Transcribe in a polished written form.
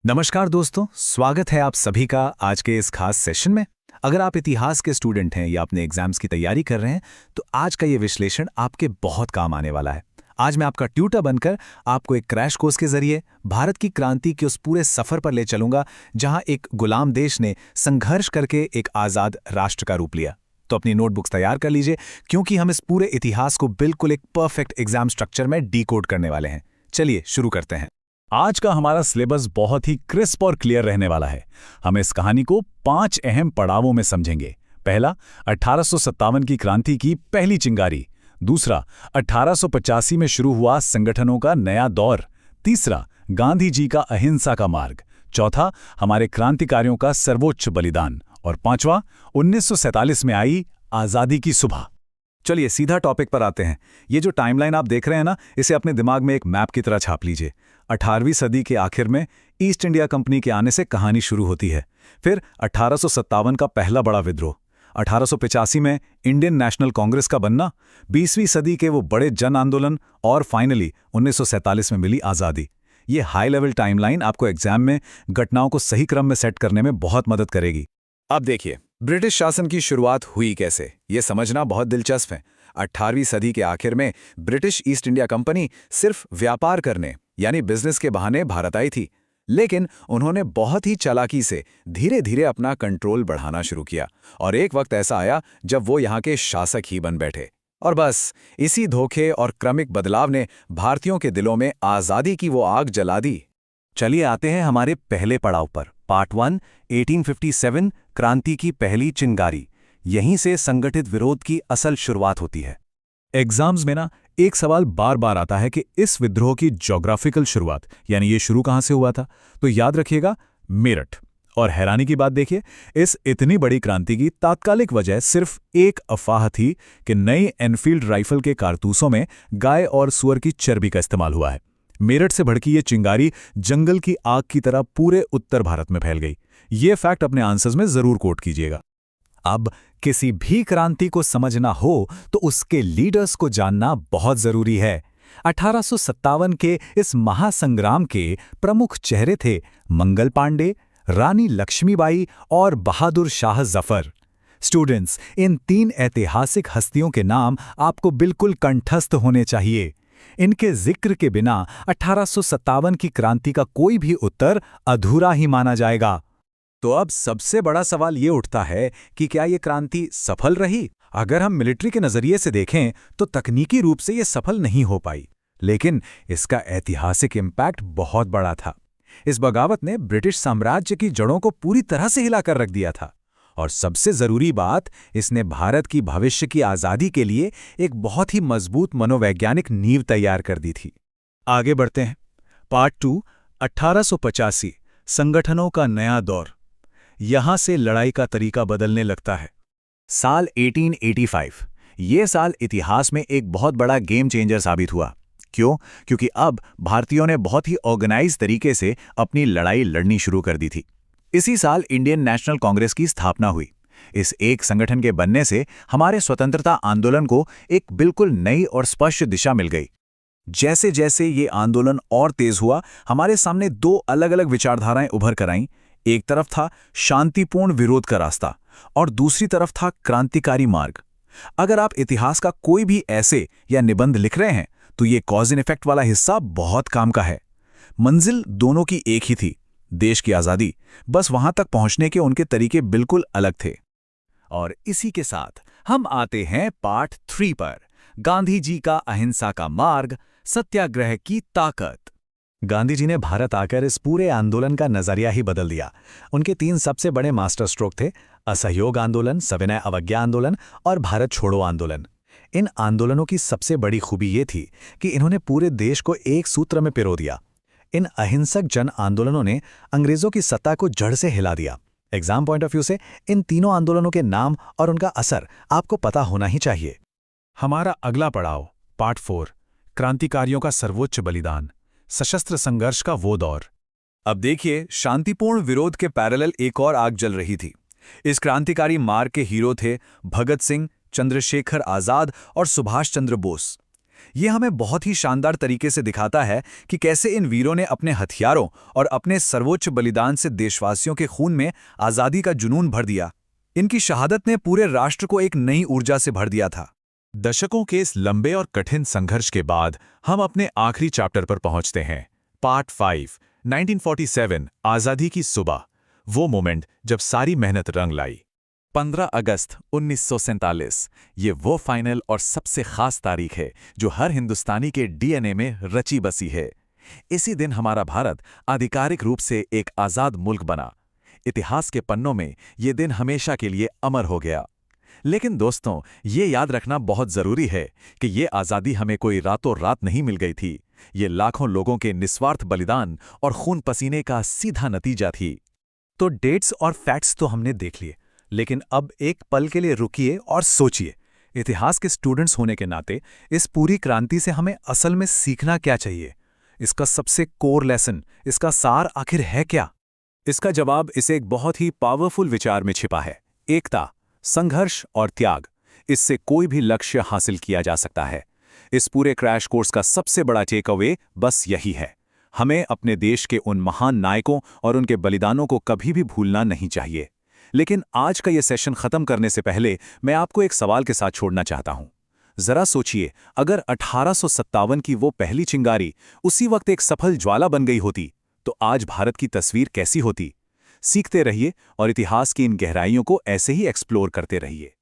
नमस्कार दोस्तों, स्वागत है आप सभी का आज के इस खास सेशन में। अगर आप इतिहास के स्टूडेंट हैं या अपने एग्जाम्स की तैयारी कर रहे हैं तो आज का ये विश्लेषण आपके बहुत काम आने वाला है। आज मैं आपका ट्यूटर बनकर आपको एक क्रैश कोर्स के जरिए भारत की क्रांति के उस पूरे सफर पर ले चलूंगा जहां एक गुलाम देश ने संघर्ष करके एक आज़ाद राष्ट्र का रूप लिया। तो अपनी नोटबुक्स तैयार कर लीजिए क्योंकि हम इस पूरे इतिहास को बिल्कुल एक परफेक्ट एग्जाम स्ट्रक्चर में डिकोड करने वाले हैं। चलिए शुरू करते हैं। आज का हमारा सिलेबस बहुत ही क्रिस्प और क्लियर रहने वाला है। हम इस कहानी को 5 अहम पड़ावों में समझेंगे। पहला, 1857 की क्रांति की पहली चिंगारी। दूसरा, 1885 में शुरू हुआ संगठनों का नया दौर। तीसरा, गांधी जी का अहिंसा का मार्ग। चौथा, हमारे क्रांतिकारियों का सर्वोच्च बलिदान। और पांचवा, 1947 में आई आज़ादी की सुबह। चलिए सीधा टॉपिक पर आते हैं। ये जो टाइमलाइन आप देख रहे हैं ना, इसे अपने दिमाग में एक मैप की तरह छाप लीजिए। 18वीं सदी के आखिर में ईस्ट इंडिया कंपनी के आने से कहानी शुरू होती है। फिर 1857 का पहला बड़ा विद्रोह, 1885 में इंडियन नेशनल कांग्रेस का बनना, 20वीं सदी के वो बड़े जन आंदोलन और फाइनली 1947 में मिली आज़ादी। ये हाई लेवल टाइमलाइन आपको एग्जाम में घटनाओं को सही क्रम में सेट करने में बहुत मदद करेगी। अब देखिए, ब्रिटिश शासन की शुरुआत हुई कैसे, ये समझना बहुत दिलचस्प है। 18वीं सदी के आखिर में ब्रिटिश ईस्ट इंडिया कंपनी सिर्फ व्यापार करने यानी बिजनेस के बहाने भारत आई थी, लेकिन उन्होंने बहुत ही चालाकी से धीरे धीरे अपना कंट्रोल बढ़ाना शुरू किया और एक वक्त ऐसा आया जब वो यहाँ के शासक ही बन बैठे। और बस इसी धोखे और क्रमिक बदलाव ने भारतीयों के दिलों में आज़ादी की वो आग जला दी। चलिए आते हैं हमारे पहले पड़ाव पर। पार्ट 1, 1857 क्रांति की पहली चिंगारी। यहीं से संगठित विरोध की असल शुरुआत होती है। एग्जाम्स में ना एक सवाल बार बार आता है कि इस विद्रोह की ज्योग्राफिकल शुरुआत यानी ये शुरू कहां से हुआ था। तो याद रखिएगा, मेरठ। और हैरानी की बात देखिए, इस इतनी बड़ी क्रांति की तात्कालिक वजह सिर्फ एक अफवाह थी कि नई एनफील्ड राइफल के कारतूसों में गाय और सुअर की चर्बी का इस्तेमाल हुआ है। मेरठ से भड़की ये चिंगारी जंगल की आग की तरह पूरे उत्तर भारत में फैल गई। ये फैक्ट अपने आंसर्स में जरूर कोट कीजिएगा। अब किसी भी क्रांति को समझना हो तो उसके लीडर्स को जानना बहुत जरूरी है। 1857 के इस महासंग्राम के प्रमुख चेहरे थे मंगल पांडे, रानी लक्ष्मीबाई और बहादुर शाह जफर। स्टूडेंट्स, इन 3 ऐतिहासिक हस्तियों के नाम आपको बिल्कुल कंठस्थ होने चाहिए। इनके जिक्र के बिना 1857 की क्रांति का कोई भी उत्तर अधूरा ही माना जाएगा। तो अब सबसे बड़ा सवाल ये उठता है कि क्या ये क्रांति सफल रही? अगर हम मिलिट्री के नजरिए से देखें तो तकनीकी रूप से ये सफल नहीं हो पाई, लेकिन इसका ऐतिहासिक इम्पैक्ट बहुत बड़ा था। इस बगावत ने ब्रिटिश साम्राज्य की जड़ों को पूरी तरह से हिलाकर रख दिया था। और सबसे जरूरी बात, इसने भारत की भविष्य की आज़ादी के लिए एक बहुत ही मजबूत मनोवैज्ञानिक नींव तैयार कर दी थी। आगे बढ़ते हैं। पार्ट 2, 1885 संगठनों का नया दौर। यहां से लड़ाई का तरीका बदलने लगता है। साल 1885, ये साल इतिहास में एक बहुत बड़ा गेम चेंजर साबित हुआ। क्यों? क्योंकि अब भारतीयों ने बहुत ही ऑर्गेनाइज तरीके से अपनी लड़ाई लड़नी शुरू कर दी थी। इसी साल इंडियन नेशनल कांग्रेस की स्थापना हुई। इस एक संगठन के बनने से हमारे स्वतंत्रता आंदोलन को एक बिल्कुल नई और स्पष्ट दिशा मिल गई। जैसे जैसे ये आंदोलन और तेज हुआ, हमारे सामने 2 अलग अलग विचारधाराएं उभर कर आईं। एक तरफ था शांतिपूर्ण विरोध का रास्ता और दूसरी तरफ था क्रांतिकारी मार्ग। अगर आप इतिहास का कोई भी ऐसे या निबंध लिख रहे हैं तो ये कॉज एंड इफेक्ट वाला हिस्सा बहुत काम का है। मंजिल दोनों की एक ही थी, देश की आज़ादी। बस वहां तक पहुंचने के उनके तरीके बिल्कुल अलग थे। और इसी के साथ हम आते हैं पार्ट 3 पर, गांधी जी का अहिंसा का मार्ग, सत्याग्रह की ताकत। गांधी जी ने भारत आकर इस पूरे आंदोलन का नजरिया ही बदल दिया। उनके 3 सबसे बड़े मास्टर स्ट्रोक थे: असहयोग आंदोलन, सविनय अवज्ञा आंदोलन और भारत छोड़ो आंदोलन। इन आंदोलनों की सबसे बड़ी खूबी ये थी कि इन्होंने पूरे देश को एक सूत्र में पिरो दिया। इन अहिंसक जन आंदोलनों ने अंग्रेजों की सत्ता को जड़ से हिला दिया। एग्जाम पॉइंट ऑफ व्यू से इन तीनों आंदोलनों के नाम और उनका असर आपको पता होना ही चाहिए। हमारा अगला पड़ाव, पार्ट 4, क्रांतिकारियों का सर्वोच्च बलिदान, सशस्त्र संघर्ष का वो दौर। अब देखिए, शांतिपूर्ण विरोध के पैरेलल एक और आग जल रही थी। इस क्रांतिकारी मार्ग के हीरो थे भगत सिंह, चंद्रशेखर आजाद और सुभाष चंद्र बोस। ये हमें बहुत ही शानदार तरीके से दिखाता है कि कैसे इन वीरों ने अपने हथियारों और अपने सर्वोच्च बलिदान से देशवासियों के खून में आज़ादी का जुनून भर दिया। इनकी शहादत ने पूरे राष्ट्र को एक नई ऊर्जा से भर दिया था। दशकों के इस लंबे और कठिन संघर्ष के बाद हम अपने आखिरी चैप्टर पर पहुंचते हैं। पार्ट 5, 1947, आज़ादी की सुबह। वो मोमेंट जब सारी मेहनत रंग लाई। 15 अगस्त 1947, ये वो फाइनल और सबसे खास तारीख है जो हर हिंदुस्तानी के डीएनए में रची बसी है। इसी दिन हमारा भारत आधिकारिक रूप से एक आज़ाद मुल्क बना। इतिहास के पन्नों में ये दिन हमेशा के लिए अमर हो गया। लेकिन दोस्तों, ये याद रखना बहुत ज़रूरी है कि ये आज़ादी हमें कोई रातों रात नहीं मिल गई थी। ये लाखों लोगों के निस्वार्थ बलिदान और खून पसीने का सीधा नतीजा थी। तो डेट्स और फैक्ट्स तो हमने देख लिए, लेकिन अब एक पल के लिए रुकिए और सोचिए। इतिहास के स्टूडेंट्स होने के नाते इस पूरी क्रांति से हमें असल में सीखना क्या चाहिए? इसका सबसे कोर लेसन, इसका सार आखिर है क्या? इसका जवाब इसे एक बहुत ही पावरफुल विचार में छिपा है। एकता, संघर्ष और त्याग। इससे कोई भी लक्ष्य हासिल किया जा सकता है। इस पूरे क्रैश कोर्स का सबसे बड़ा टेक अवे बस यही है। हमें अपने देश के उन महान नायकों और उनके बलिदानों को कभी भी भूलना नहीं चाहिए। लेकिन आज का ये सेशन खत्म करने से पहले मैं आपको एक सवाल के साथ छोड़ना चाहता हूं। जरा सोचिए, अगर 1857 की वो पहली चिंगारी उसी वक्त एक सफल ज्वाला बन गई होती, तो आज भारत की तस्वीर कैसी होती? सीखते रहिए और इतिहास की इन गहराइयों को ऐसे ही एक्सप्लोर करते रहिए।